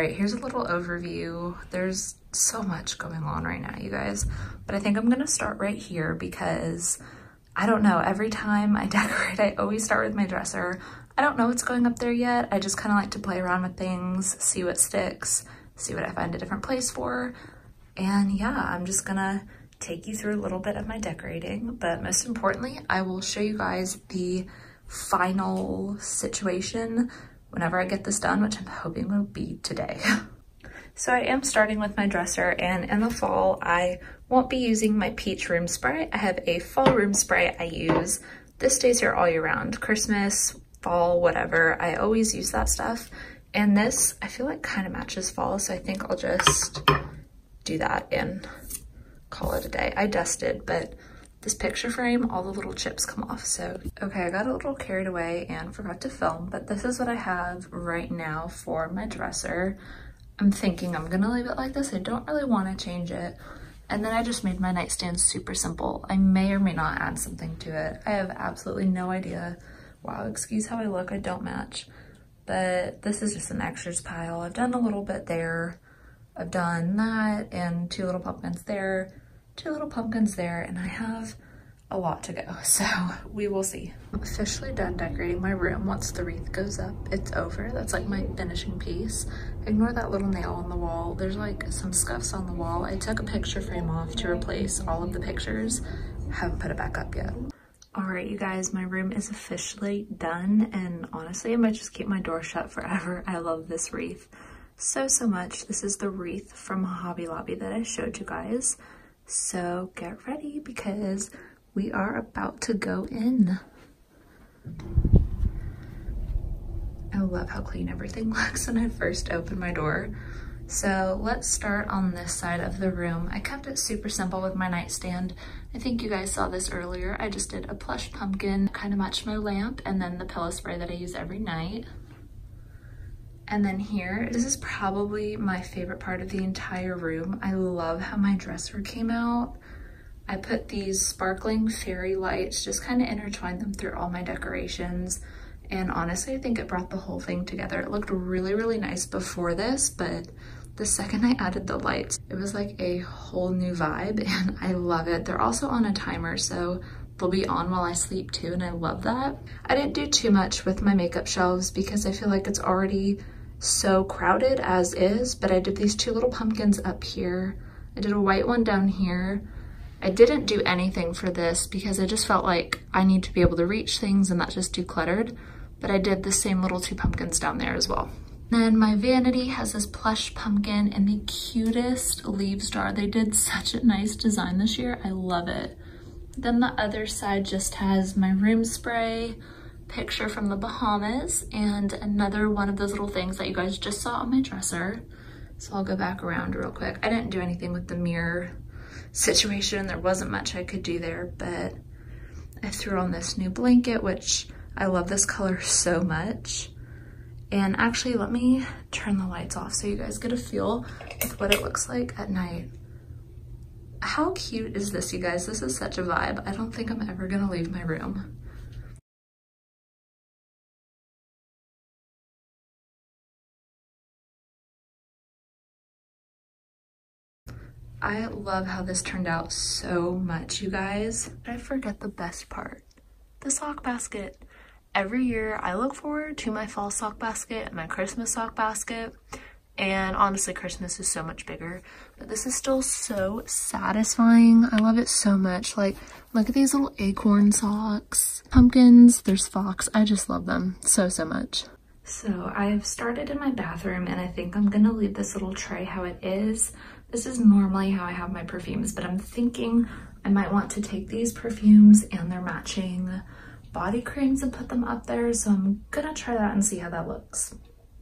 Here's a little overview. There's so much going on right now, you guys, but I think I'm gonna start right here because I don't know, every time I decorate, I always start with my dresser. I don't know what's going up there yet. I just kind of like to play around with things, see what sticks, see what I find a different place for. And yeah, I'm just gonna take you through a little bit of my decorating, but most importantly, I will show you guys the final situation whenever I get this done, which I'm hoping will be today. So I am starting with my dresser, and in the fall, I won't be using my peach room spray. I have a fall room spray I use. This stays here all year round, Christmas, fall, whatever. I always use that stuff. And this, I feel like kind of matches fall, so I think I'll just do that and call it a day. I dusted, but this picture frame, all the little chips come off, so. Okay, I got a little carried away and forgot to film, but this is what I have right now for my dresser. I'm thinking I'm gonna leave it like this. I don't really wanna change it. And then I just made my nightstand super simple. I may or may not add something to it. I have absolutely no idea. Wow, excuse how I look, I don't match. But this is just an extras pile. I've done a little bit there. I've done that and 2 little pumpkins there, 2 little pumpkins there, and I have a lot to go, so we will see. I'm officially done decorating my room. Once the wreath goes up, it's over. That's like my finishing piece. Ignore that little nail on the wall. There's like some scuffs on the wall. I took a picture frame off to replace all of the pictures. Haven't put it back up yet. All right, you guys, my room is officially done, and honestly, I might just keep my door shut forever. I love this wreath so much. This is the wreath from Hobby Lobby that I showed you guys. So get ready because we are about to go in. I love how clean everything looks when I first open my door. So let's start on this side of the room. I kept it super simple with my nightstand. I think you guys saw this earlier. I just did a plush pumpkin, kind of matched my lamp, and then the pillow spray that I use every night. And then here, this is probably my favorite part of the entire room. I love how my dresser came out. I put these sparkling fairy lights, just kind of intertwined them through all my decorations. And honestly, I think it brought the whole thing together. It looked really nice before this, but the second I added the lights, it was like a whole new vibe, and I love it. They're also on a timer, so they'll be on while I sleep too, and I love that. I didn't do too much with my makeup shelves because I feel like it's already so crowded as is, but I did these 2 little pumpkins up here. I did a white one down here. I didn't do anything for this because I just felt like I need to be able to reach things and that's just too cluttered, but I did the same little 2 pumpkins down there as well. Then my vanity has this plush pumpkin and the cutest leaves jar. They did such a nice design this year. I love it. Then the other side just has my room spray, picture from the Bahamas, and another one of those little things that you guys just saw on my dresser. So I'll go back around real quick. I didn't do anything with the mirror situation. There wasn't much I could do there, but I threw on this new blanket, which I love this color so much. And actually, let me turn the lights off so you guys get a feel with what it looks like at night. How cute is this, you guys? This is such a vibe. I don't think I'm ever gonna leave my room. I love how this turned out so much, you guys. I forget the best part, the sock basket. Every year I look forward to my fall sock basket and my Christmas sock basket, and honestly Christmas is so much bigger, but this is still so satisfying. I love it so much. Like, look at these little acorn socks, pumpkins, there's fox. I just love them so much. So I've started in my bathroom, and I think I'm gonna leave this little tray how it is. This is normally how I have my perfumes, but I'm thinking I might want to take these perfumes and their matching body creams and put them up there. So I'm gonna try that and see how that looks.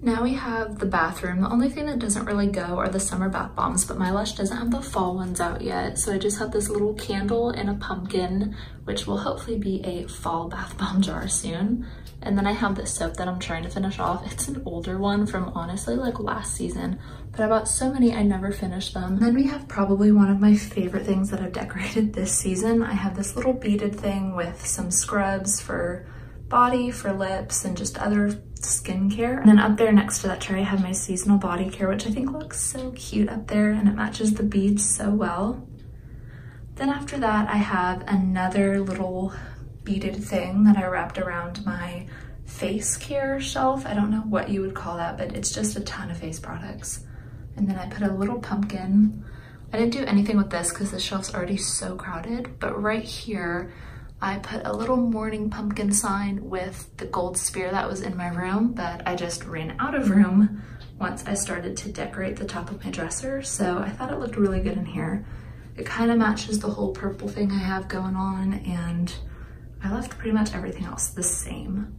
Now we have the bathroom. The only thing that doesn't really go are the summer bath bombs, but My Lush doesn't have the fall ones out yet. So I just have this little candle and a pumpkin, which will hopefully be a fall bath bomb jar soon. And then I have this soap that I'm trying to finish off. It's an older one from honestly like last season, but I bought so many I never finished them. Then we have probably one of my favorite things that I've decorated this season. I have this little beaded thing with some scrubs for body, for lips, and just other skincare. And then up there next to that tray I have my seasonal body care, which I think looks so cute up there, and it matches the beads so well. Then after that I have another little beaded thing that I wrapped around my face care shelf. I don't know what you would call that, but it's just a ton of face products. And then I put a little pumpkin. I didn't do anything with this because the shelf's already so crowded, but right here I put a little morning pumpkin sign with the gold spear that was in my room, but I just ran out of room once I started to decorate the top of my dresser, so I thought it looked really good in here. It kind of matches the whole purple thing I have going on, and I left pretty much everything else the same.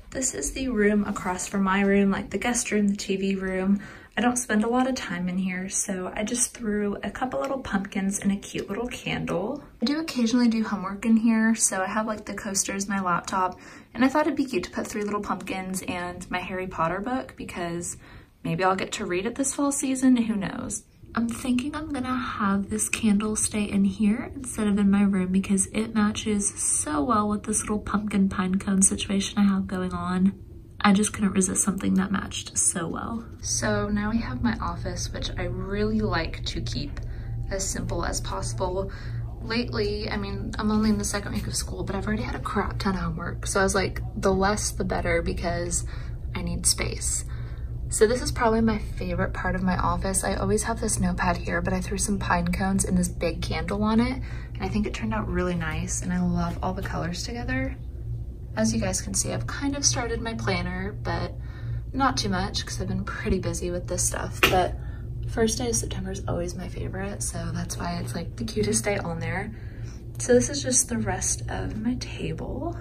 This is the room across from my room, like the guest room, the TV room. I don't spend a lot of time in here, so I just threw a couple little pumpkins and a cute little candle. I do occasionally do homework in here, so I have like the coasters, my laptop, and I thought it'd be cute to put 3 little pumpkins and my Harry Potter book because maybe I'll get to read it this fall season, who knows. I'm thinking I'm gonna have this candle stay in here instead of in my room because it matches so well with this little pumpkin pine cone situation I have going on. I just couldn't resist something that matched so well. So now we have my office, which I really like to keep as simple as possible. Lately, I mean, I'm only in the 2nd week of school, but I've already had a crap ton of homework. So I was like, the less the better because I need space. So this is probably my favorite part of my office. I always have this notepad here, but I threw some pine cones and this big candle on it. And I think it turned out really nice, and I love all the colors together. As you guys can see, I've kind of started my planner, but not too much because I've been pretty busy with this stuff. But first day of September is always my favorite, so that's why it's like the cutest day on there. So this is just the rest of my table.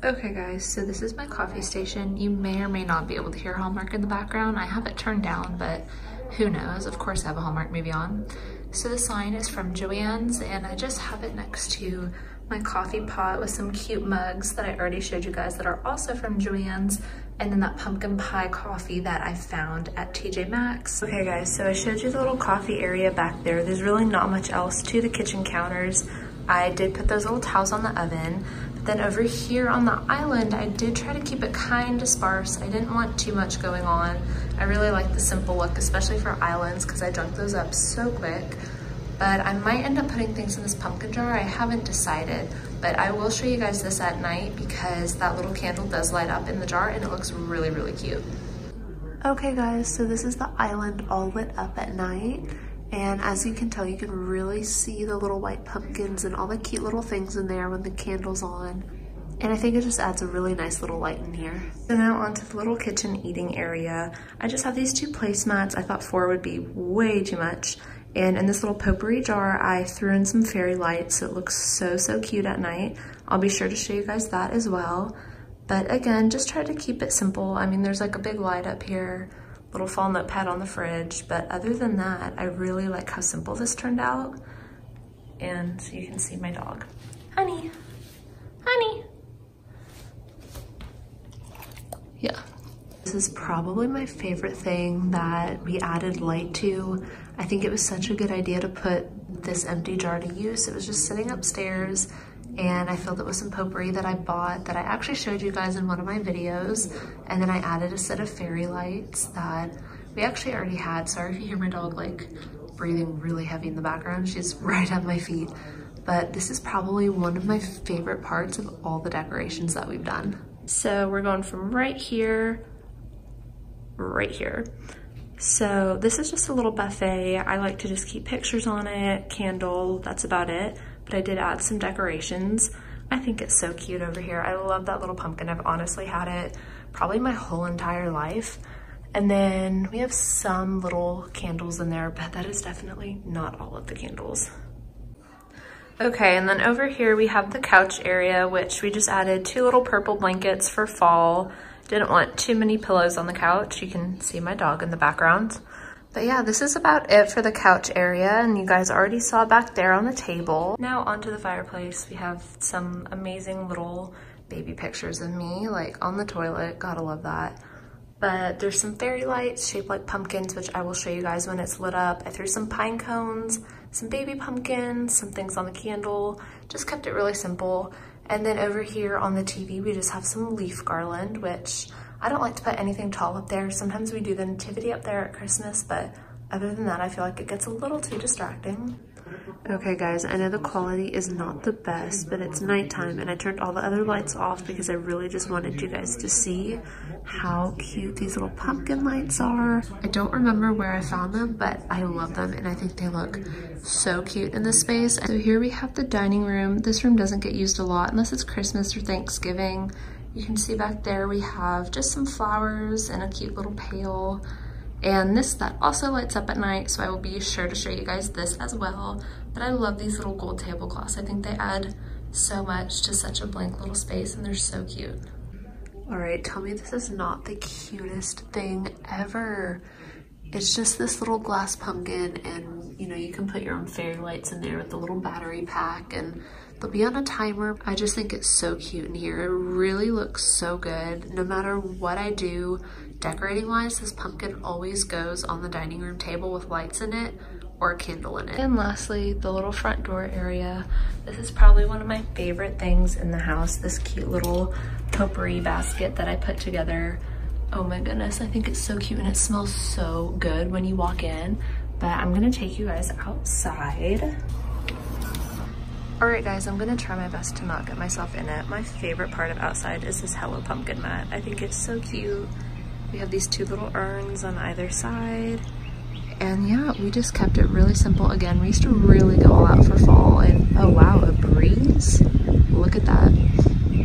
Okay guys, so this is my coffee station. You may or may not be able to hear Hallmark in the background. I have it turned down, but who knows? Of course I have a Hallmark movie on. So the sign is from Joann's, and I just have it next to my coffee pot with some cute mugs that I already showed you guys that are also from Joann's, and then that pumpkin pie coffee that I found at TJ Maxx. Okay guys, so I showed you the little coffee area back there. There's really not much else to the kitchen counters. I did put those little towels on the oven. Then over here on the island, I did try to keep it kind of sparse. I didn't want too much going on. I really like the simple look, especially for islands, because I junk those up so quick. But I might end up putting things in this pumpkin jar. I haven't decided, but I will show you guys this at night because that little candle does light up in the jar and it looks really, really cute. Okay guys, so this is the island all lit up at night. And as you can tell, you can really see the little white pumpkins and all the cute little things in there when the candle's on. And I think it just adds a really nice little light in here. So now onto the little kitchen eating area. I just have these 2 placemats. I thought 4 would be way too much. And in this little potpourri jar, I threw in some fairy lights, so it looks so, so cute at night. I'll be sure to show you guys that as well. But again, just try to keep it simple. I mean, there's like a big light up here, little fall notepad on the fridge, but other than that, I really like how simple this turned out. And you can see my dog. Honey, honey. Yeah. This is probably my favorite thing that we added light to. I think it was such a good idea to put this empty jar to use. It was just sitting upstairs, and I filled it with some potpourri that I bought that I actually showed you guys in one of my videos. And then I added a set of fairy lights that we actually already had. Sorry if you hear my dog like breathing really heavy in the background. She's right at my feet. But this is probably one of my favorite parts of all the decorations that we've done. So we're going from right here, right here. So this is just a little buffet. I like to just keep pictures on it, candle, that's about it. But I did add some decorations. I think it's so cute over here. I love that little pumpkin. I've honestly had it probably my whole entire life. And then we have some little candles in there, but that is definitely not all of the candles. Okay, and then over here we have the couch area, which we just added 2 little purple blankets for fall. Didn't want too many pillows on the couch. You can see my dog in the background. But yeah, this is about it for the couch area, and you guys already saw back there on the table. Now onto the fireplace. We have some amazing little baby pictures of me, like on the toilet. Gotta love that. But there's some fairy lights shaped like pumpkins, which I will show you guys when it's lit up. I threw some pine cones, some baby pumpkins, some things on the candle, just kept it really simple. And then over here on the TV, we just have some leaf garland, which I don't like to put anything tall up there. Sometimes we do the nativity up there at Christmas, but other than that, I feel like it gets a little too distracting. Okay guys, I know the quality is not the best, but it's nighttime and I turned all the other lights off because I really just wanted you guys to see how cute these little pumpkin lights are. I don't remember where I found them, but I love them and I think they look so cute in this space. So here we have the dining room. This room doesn't get used a lot unless it's Christmas or Thanksgiving. You can see back there we have just some flowers and a cute little pail. And this, that also lights up at night, so I will be sure to show you guys this as well. But I love these little gold tablecloths. I think they add so much to such a blank little space, and they're so cute. All right, tell me this is not the cutest thing ever. It's just this little glass pumpkin, and you know, you can put your own fairy lights in there with the little battery pack, and they'll be on a timer. I just think it's so cute in here. It really looks so good. No matter what I do, decorating wise, this pumpkin always goes on the dining room table with lights in it or a candle in it. And lastly, the little front door area. This is probably one of my favorite things in the house, this cute little potpourri basket that I put together. Oh my goodness, I think it's so cute and it smells so good when you walk in. But I'm gonna take you guys outside. All right guys, I'm gonna try my best to not get myself in it. My favorite part of outside is this Hello Pumpkin mat. I think it's so cute. We have these two little urns on either side. And yeah, we just kept it really simple. Again, we used to really go all out for fall, and oh wow, a breeze. Look at that.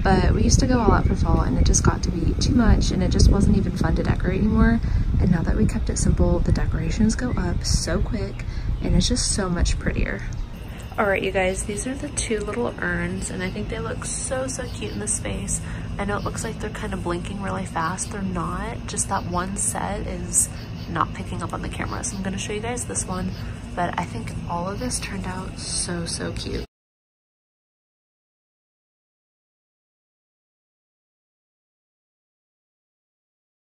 But we used to go all out for fall and it just got to be too much and it just wasn't even fun to decorate anymore. And now that we kept it simple, the decorations go up so quick and it's just so much prettier. All right, you guys, these are the two little urns and I think they look so, so cute in this space. I know it looks like they're kind of blinking really fast. They're not, just that one set is not picking up on the camera. So I'm gonna show you guys this one, but I think all of this turned out so, so cute.